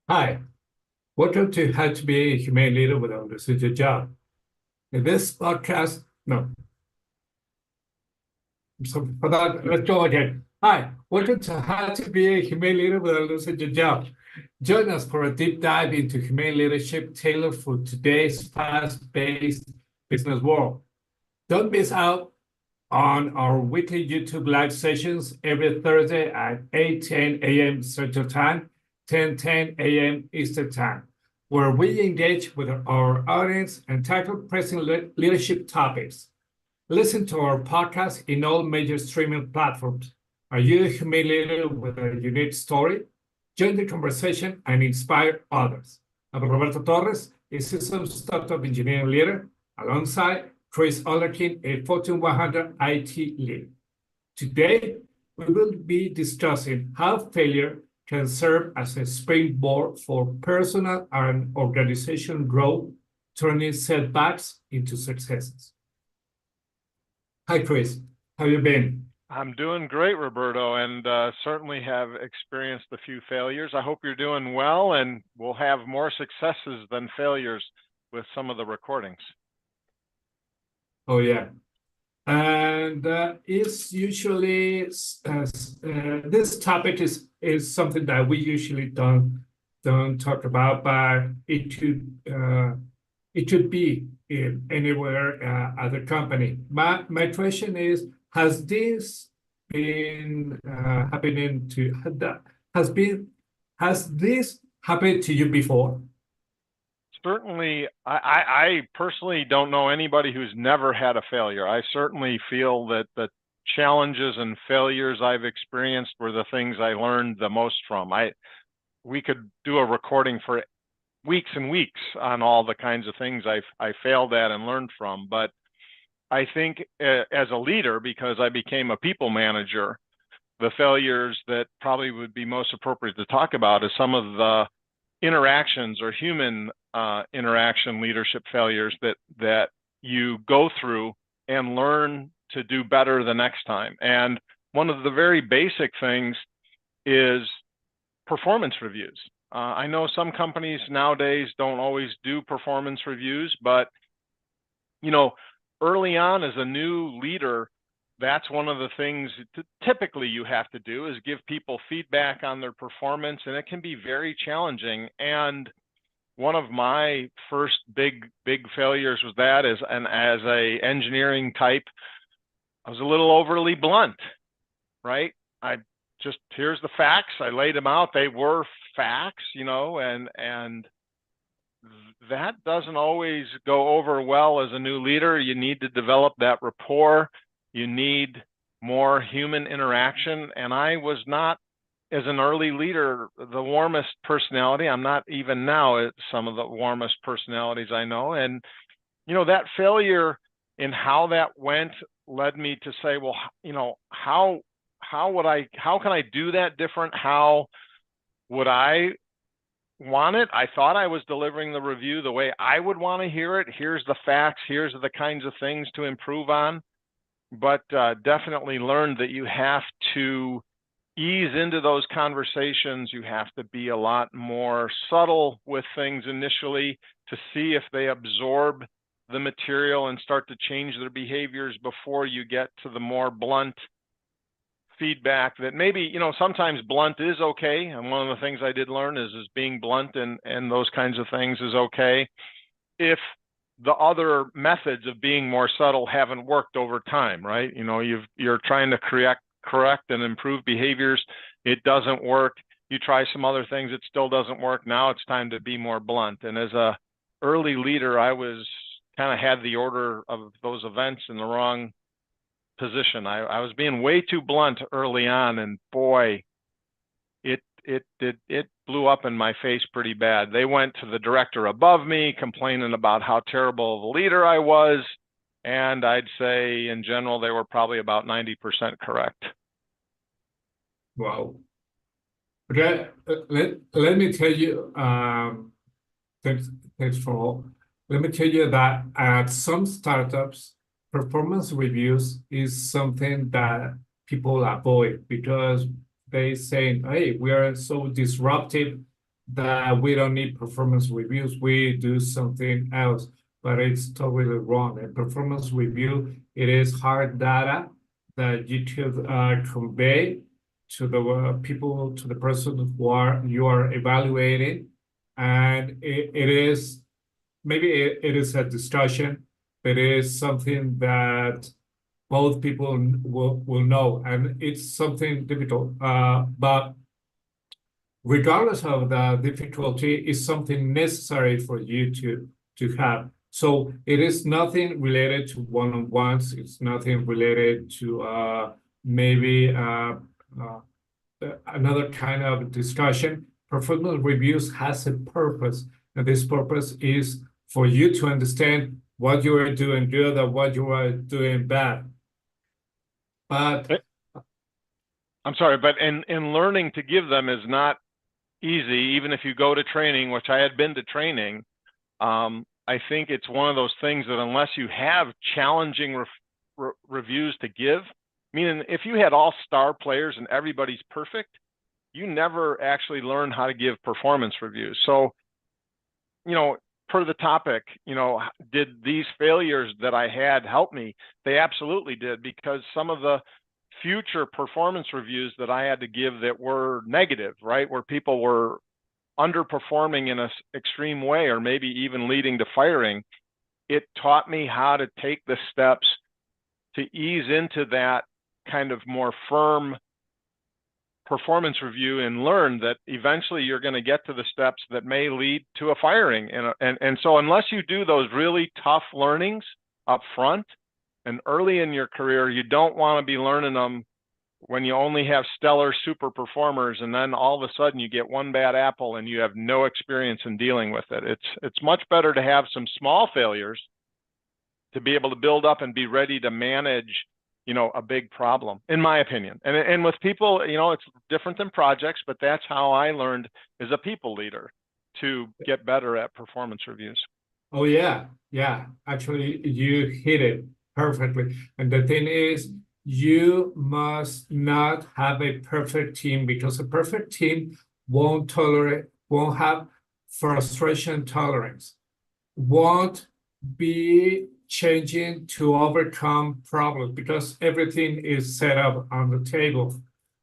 Hi, welcome to How to Be a Humane Leader Without Losing Your Job. In this podcast, no, so for that, let's go again. Hi, welcome to How to Be a Humane Leader Without Losing Your Job. Join us for a deep dive into humane leadership tailored for today's fast-paced business world. Don't miss out on our weekly YouTube live sessions every Thursday at 8:10 a.m. Central Time, 10:10 a.m. Eastern Time, where we engage with our audience and tackle pressing leadership topics. Listen to our podcast in all major streaming platforms. Are you a humane leader with a unique story? Join the conversation and inspire others. I'm Roberto Torres, a seasoned startup engineering leader, alongside Chris Ollerkin, a Fortune 100 IT leader. Today, we will be discussing how failure can serve as a springboard for personal and organizational growth, turning setbacks into successes. Hi, Chris. How have you been? I'm doing great, Roberto, and certainly have experienced a few failures. I hope you're doing well, and we'll have more successes than failures with some of the recordings. Oh, yeah. And it's usually this topic is something that we usually don't talk about, but it should be anywhere at the company. My question is, has this been happening to has this happened to you before? Certainly, I personally don't know anybody who's never had a failure. I certainly feel that the challenges and failures I've experienced were the things I learned the most from. We could do a recording for weeks and weeks on all the kinds of things I failed at and learned from. But I think as a leader, because I became a people manager, the failures that probably would be most appropriate to talk about is some of the interactions or human interaction leadership failures that you go through and learn to do better the next time. And one of the very basic things is performance reviews. I know some companies nowadays don't always do performance reviews, but early on as a new leader, that's one of the things typically you have to do is give people feedback on their performance, and it can be very challenging. And one of my first big failures was that as a engineering type, I was a little overly blunt, right? Here's the facts. I laid them out. They were facts, and that doesn't always go over well as a new leader. You need to develop that rapport. You need more human interaction. And I was not, as an early leader, the warmest personality. I'm not even now some of the warmest personalities I know. And, that failure in how that went led me to say, well, how can I do that different? How would I want it? I thought I was delivering the review the way I would want to hear it. Here's the facts. Here's the kinds of things to improve on. But definitely learned that you have to ease into those conversations. You have to be a lot more subtle with things initially to see if they absorb the material and start to change their behaviors before you get to the more blunt feedback that maybe, sometimes blunt is okay. And one of the things I did learn is being blunt and those kinds of things is okay. If the other methods of being more subtle haven't worked over time, right? You're trying to correct and improve behaviors. It doesn't work. You try some other things, it still doesn't work. Now it's time to be more blunt. And as a early leader, I was kind of had the order of those events in the wrong position. I was being way too blunt early on, and boy, it blew up in my face pretty bad. They went to the director above me complaining about how terrible of a leader I was, and I'd say in general they were probably about 90% correct. Wow. Okay, let me tell you, thanks for all. let me tell you that at some startups, performance reviews is something that people avoid because they say, hey, we are so disruptive that we don't need performance reviews. We do something else, but it's totally wrong. A performance review, it is hard data that you should convey to the people, to the person who are you are evaluating, and it is maybe it is a discussion, but it is something that both people will know, and it's something difficult. But regardless of the difficulty, it's something necessary for you to have. So it is nothing related to one-on-ones. It's nothing related to maybe another kind of discussion. Performance reviews has a purpose, and this purpose is for you to understand what you are doing good and what you are doing bad. But I'm sorry, but in learning to give them is not easy, even if you go to training, which I had been to training. I think it's one of those things that unless you have challenging reviews to give, meaning if you had all star players and everybody's perfect, you never actually learn how to give performance reviews. So, per the topic, did these failures that I had help me? They absolutely did, because some of the future performance reviews that I had to give that were negative, right, where people were underperforming in an extreme way or maybe even leading to firing, it taught me how to take the steps to ease into that kind of more firm performance review and learn that eventually you're going to get to the steps that may lead to a firing. And so unless you do those really tough learnings up front and early in your career, you don't want to be learning them when you only have stellar super performers, and then all of a sudden you get one bad apple and you have no experience in dealing with it. It's much better to have some small failures to be able to build up and be ready to manage, a big problem, in my opinion. And with people, it's different than projects, but that's how I learned as a people leader to get better at performance reviews. Oh yeah, yeah. Actually, you hit it perfectly. And the thing is, you must not have a perfect team, because a perfect team won't have frustration tolerance, won't be changing to overcome problems, because everything is set up on the table.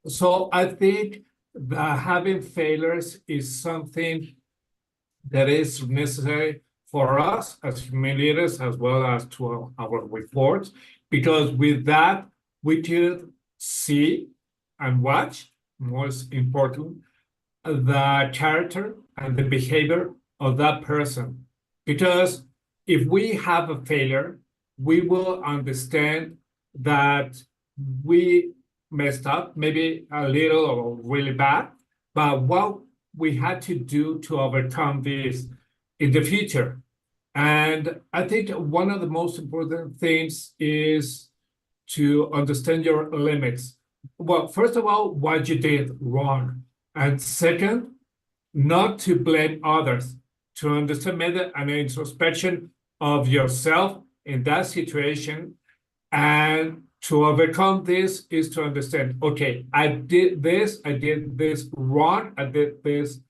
So I think that having failures is something that is necessary for us as human leaders, as well as to our reports, because with that, we could see and watch, most important, the character and the behavior of that person. Because if we have a failure, we will understand that we messed up, maybe a little or really bad, but what we had to do to overcome this in the future. And I think one of the most important things is to understand your limits. Well, first of all, what you did wrong. And second, not to blame others, to understand an introspection of yourself in that situation. And to overcome this is to understand, okay, I did this wrong, I did this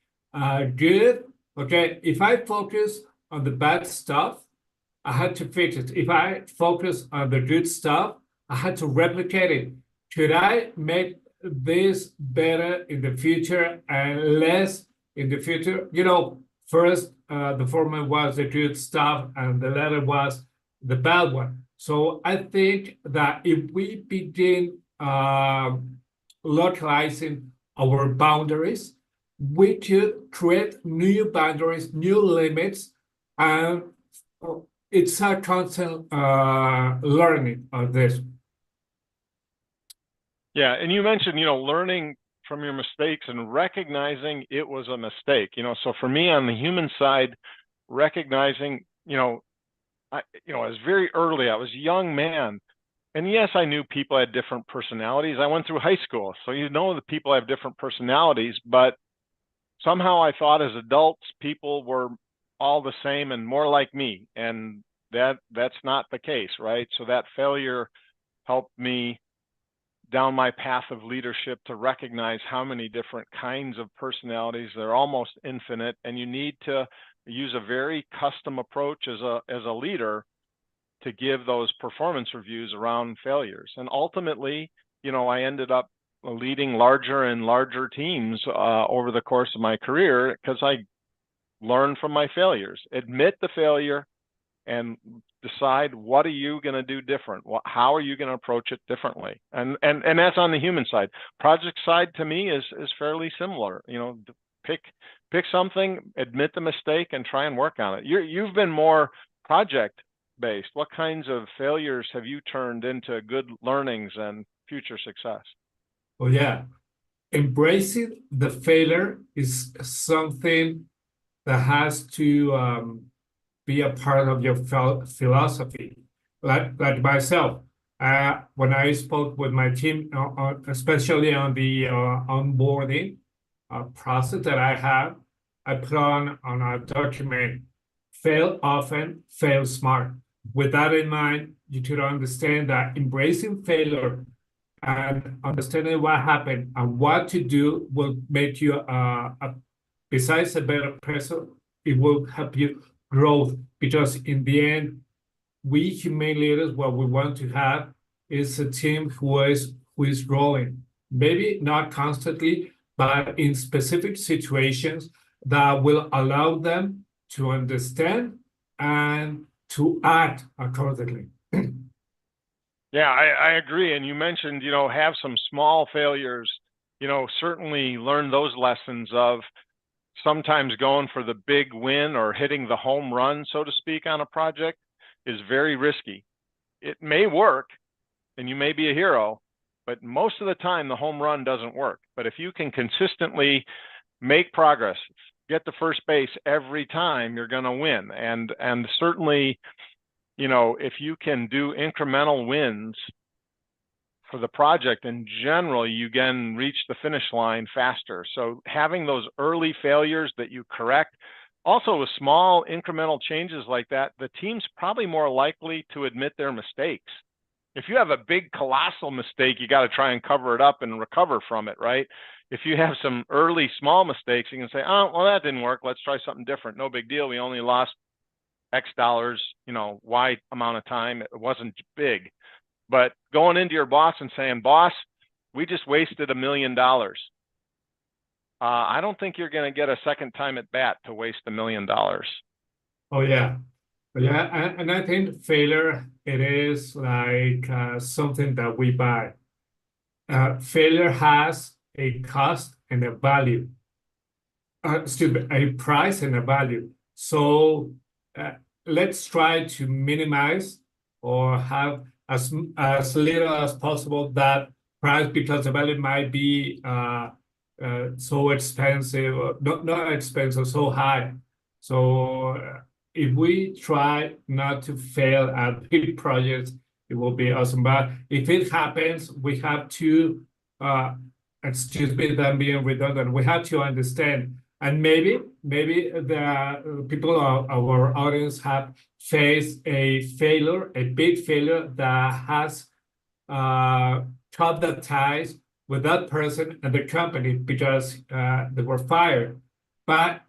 good. Okay, if I focus on the bad stuff, I had to fix it. If I focus on the good stuff, I had to replicate it. Could I make this better in the future and less in the future? First, the former was the good stuff and the latter was the bad one. So I think that if we begin localizing our boundaries, we could create new boundaries, new limits, and it's a constant learning of this. Yeah, and you mentioned, learning from your mistakes and recognizing it was a mistake. So for me on the human side, recognizing, I was very early. I was a young man, and yes, I knew people had different personalities. I went through high school, so the people have different personalities. But somehow I thought as adults, people were all the same and more like me. And that's not the case, right? So that failure helped me down my path of leadership to recognize how many different kinds of personalities. They're almost infinite, and you need to use a very custom approach as a leader to give those performance reviews around failures. And ultimately, I ended up leading larger and larger teams over the course of my career because I learned from my failures. Admit the failure and decide, what are you going to do different? How are you going to approach it differently? And that's on the human side. Project side to me is fairly similar. Pick something, admit the mistake, and try and work on it. You've been more project based. What kinds of failures have you turned into good learnings and future success? Oh yeah, embracing the failure is something that has to be a part of your philosophy. Like myself, when I spoke with my team, especially on the onboarding process that I have, I put on a document, fail often, fail smart. With that in mind, you should understand that embracing failure and understanding what happened and what to do will make you besides a better person, it will help you growth, because in the end, we human leaders, what we want to have is a team who is growing, maybe not constantly, but in specific situations that will allow them to understand and to act accordingly. Yeah, I agree. And you mentioned, have some small failures, certainly learn those lessons of sometimes going for the big win or hitting the home run, so to speak, on a project is very risky. It may work and you may be a hero, but most of the time the home run doesn't work. But if you can consistently make progress, get to first base every time, you're going to win. And certainly, if you can do incremental wins for the project in general, you can reach the finish line faster. So having those early failures that you correct, also with small incremental changes like that, the team's probably more likely to admit their mistakes. If you have a big colossal mistake, you got to try and cover it up and recover from it, right? If you have some early small mistakes, you can say, oh, well, that didn't work. Let's try something different. No big deal. We only lost X dollars, Y amount of time. It wasn't big. But going into your boss and saying, boss, we just wasted $1 million. I don't think you're going to get a second time at bat to waste $1 million. Oh yeah. Yeah, and I think failure, it is like something that we buy. Failure has a cost and a value. Excuse me, a price and a value. So let's try to minimize or have as little as possible that price, because the value might be so expensive, not expensive, so high. So if we try not to fail at big projects, it will be awesome. But if it happens, we have to, excuse me, that being redundant, we have to understand. And maybe the people of our audience have faced a failure, a big failure that has cut the ties with that person and the company because they were fired. But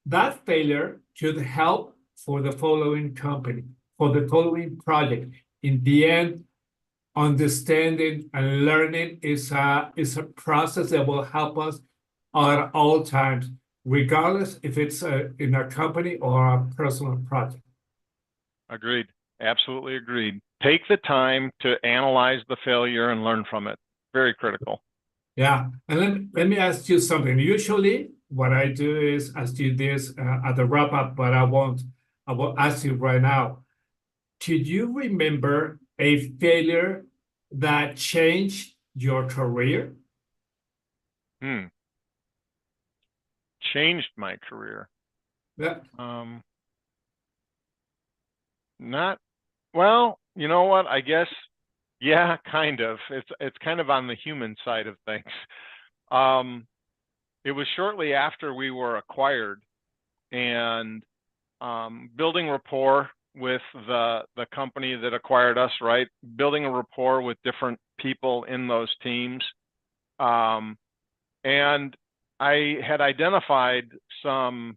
that failure should help for the following company, for the following project. In the end, understanding and learning is a process that will help us at all times, regardless if it's in a company or a personal project. Agreed. Absolutely agreed. Take the time to analyze the failure and learn from it. Very critical. Yeah. And then let me ask you something. Usually what I do is ask you this at the wrap up, but I will ask you right now. Could you remember a failure that changed your career? Changed my career. Yeah. Not well, you know what? I guess, yeah, kind of. It's kind of on the human side of things. It was shortly after we were acquired, and building rapport with the company that acquired us, right? Building a rapport with different people in those teams. And I had identified some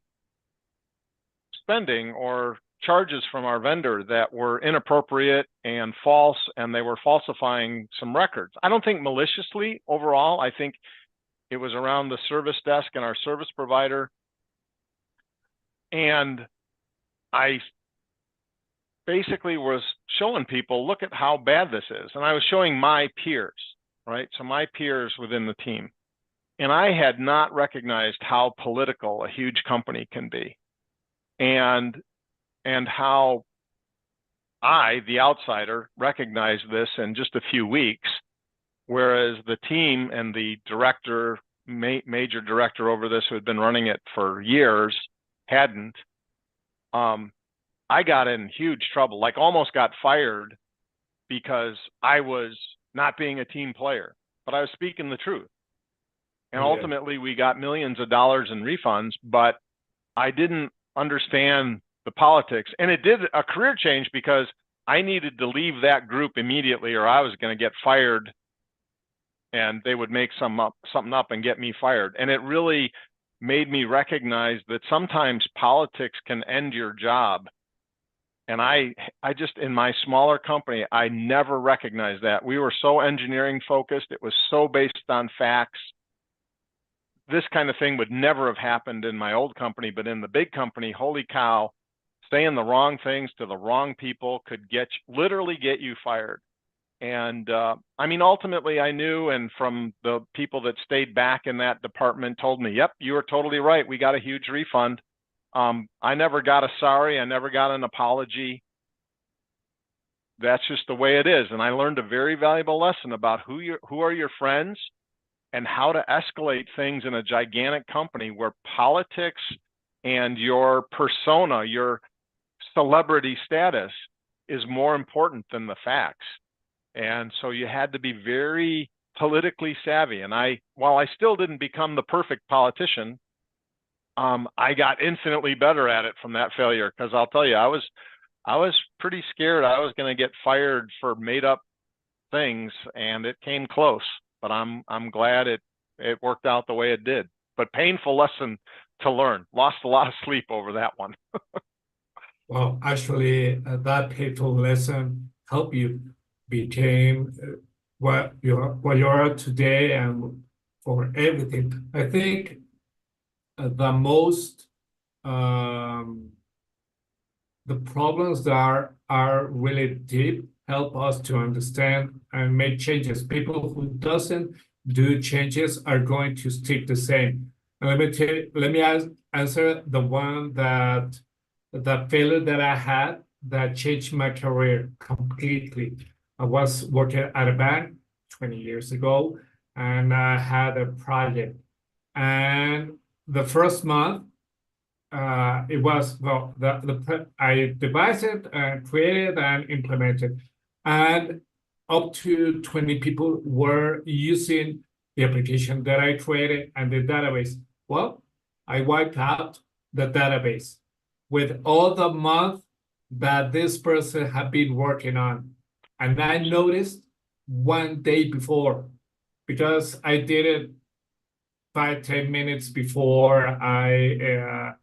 spending or charges from our vendor that were inappropriate and false, and they were falsifying some records. I don't think maliciously overall. I think it was around the service desk and our service provider. And I basically was showing people, look at how bad this is. And I was showing my peers, right? So my peers within the team. And I had not recognized how political a huge company can be. And how I, the outsider, recognized this in just a few weeks, whereas the team and the director, major director over this who had been running it for years, hadn't. I got in huge trouble, like almost got fired because I was not being a team player, but I was speaking the truth. And ultimately we got millions of dollars in refunds, but I didn't understand the politics. And it did a career change because I needed to leave that group immediately or I was going to get fired and they would make something up and get me fired. And it really made me recognize that sometimes politics can end your job. And I just, in my smaller company, I never recognized that. We were so engineering focused. It was so based on facts. This kind of thing would never have happened in my old company, but in the big company, holy cow, saying the wrong things to the wrong people could literally get you fired. And I mean, ultimately I knew, and from the people that stayed back in that department told me, yep, you were totally right. We got a huge refund. I never got a sorry. I never got an apology. That's just the way it is. And I learned a very valuable lesson about who are your friends and how to escalate things in a gigantic company where politics and your persona, your celebrity status is more important than the facts. And so you had to be very politically savvy. And while I still didn't become the perfect politician, I got infinitely better at it from that failure. Because I'll tell you, I was pretty scared I was going to get fired for made up things, and it came close. But I'm glad it worked out the way it did. But painful lesson to learn. Lost a lot of sleep over that one. Well, actually, that painful lesson helped you become what you are today and for everything. I think the most the problems that are really deep help us to understand and make changes. People who doesn't do changes are going to stick the same. And let me answer the one that the failure that I had that changed my career completely. I was working at a bank 20 years ago, and I had a project. And the first month, it was, well, I devised it and created and implemented. And up to 20 people were using the application that I created and the database. Well, I wiped out the database with all the month that this person had been working on. And I noticed one day before, because I did it 5-10 minutes before I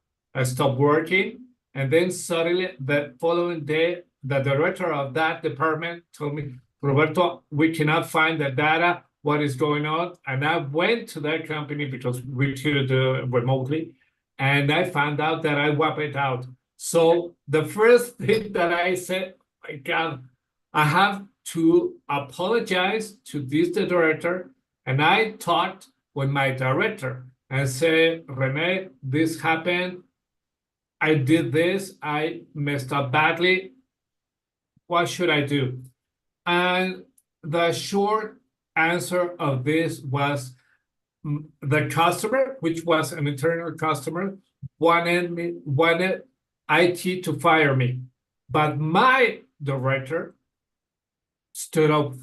stopped working. And then suddenly the following day, the director of that department told me, Roberto, we cannot find the data, what is going on? And I went to that company because we could do it remotely. And I found out that I wiped it out. So the first thing that I said, my God, I have to apologize to this director. And I talked with my director and said, Rene, this happened. I did this. I messed up badly. What should I do? And the short answer of this was the customer, which was an internal customer, wanted IT to fire me. But my director stood up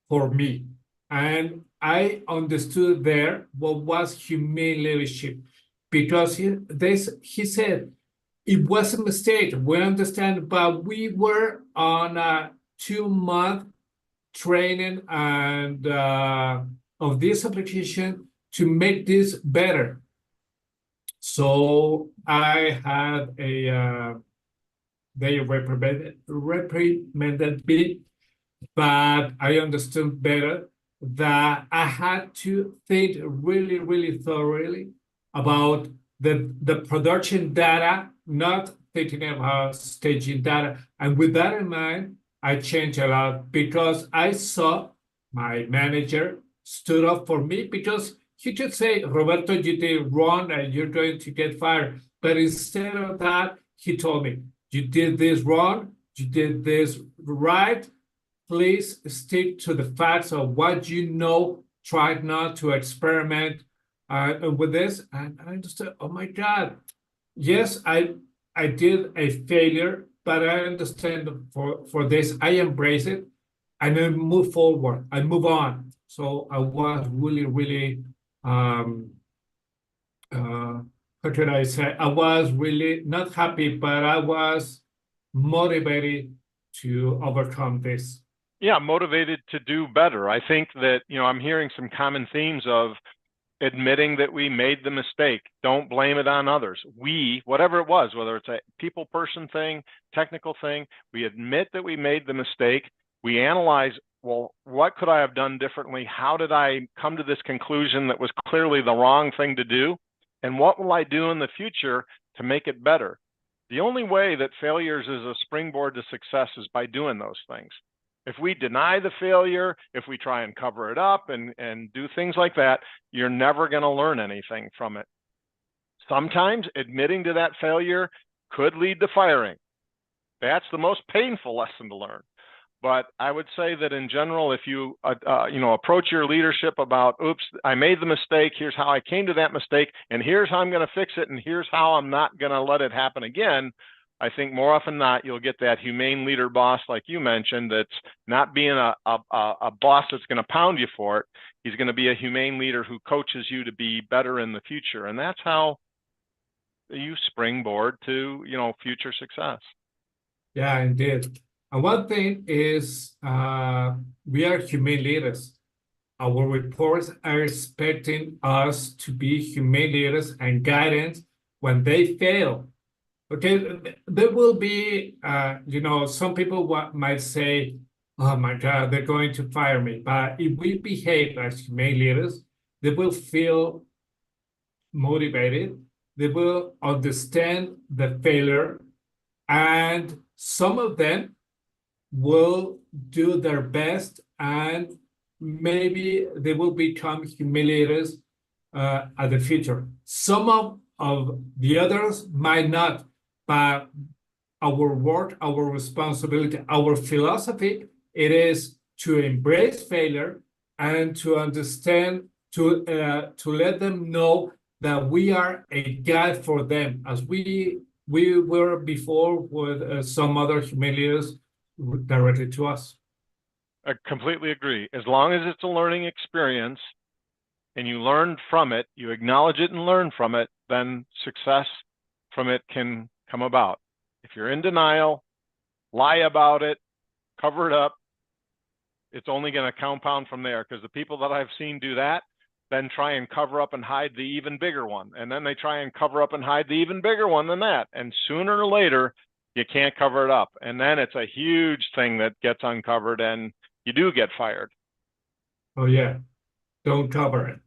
for me. And I understood there what was humane leadership, because he said, it was a mistake. We understand, but we were on a 2-month training and of this application to make this better. So I had a they reprimanded me, but I understood better that I had to think really, really thoroughly about the production data, not thinking about staging data. And with that in mind, I changed a lot because I saw my manager stood up for me because he could say, Roberto, you did wrong and you're going to get fired. But instead of that, he told me, you did this wrong, you did this right. Please stick to the facts of what you know. Try not to experiment with this. And I understood, oh my God, yes, I did a failure, but I understand for this. I embrace it and I move forward. I move on. So I was really, really how could I say? I was really not happy, but I was motivated to overcome this. Yeah, motivated to do better. I think that, I'm hearing some common themes of admitting that we made the mistake. Don't blame it on others. We, whatever it was, whether it's a people person thing, technical thing, we admit that we made the mistake. We analyze, well, what could I have done differently? How did I come to this conclusion that was clearly the wrong thing to do? And what will I do in the future to make it better? The only way that failures is a springboard to success is by doing those things. If we deny the failure, if we try and cover it up and do things like that, you're never going to learn anything from it. Sometimes admitting to that failure could lead to firing. That's the most painful lesson to learn. But I would say that in general, if you approach your leadership about, oops, I made the mistake, here's how I came to that mistake, and here's how I'm going to fix it, and here's how I'm not going to let it happen again, I think more often than not, you'll get that humane leader boss, like you mentioned, that's not being a boss that's going to pound you for it. He's going to be a humane leader who coaches you to be better in the future. And that's how you springboard to, future success. Yeah, indeed. And one thing is we are humane leaders. Our reports are expecting us to be humane leaders and guidance when they fail. Okay, there will be, some people might say, oh my God, they're going to fire me. But if we behave as humane leaders, they will feel motivated. They will understand the failure. And some of them will do their best and maybe they will become humiliators at the future. Some of the others might not, but our work, our responsibility, our philosophy, it is to embrace failure and to understand, to let them know that we are a guide for them, as we were before with some other humiliators directly to us. I completely agree. As long as it's a learning experience and you learn from it, you acknowledge it and learn from it, then success from it can come about. If you're in denial, lie about it, cover it up, it's only going to compound from there, because the people that I've seen do that then try and cover up and hide the even bigger one. And then they try and cover up and hide the even bigger one than that. And sooner or later, you can't cover it up. And then it's a huge thing that gets uncovered and you do get fired. Oh, yeah. Don't cover it.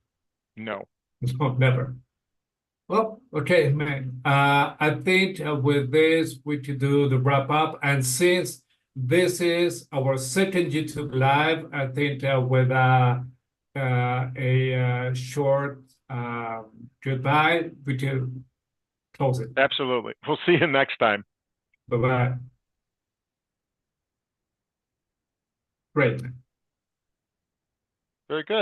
No. No, never. Well, okay, man. I think with this, we could do the wrap up. And since this is our second YouTube live, I think with a short goodbye, we can close it. Absolutely. We'll see you next time. Bye-bye. Great. Very good.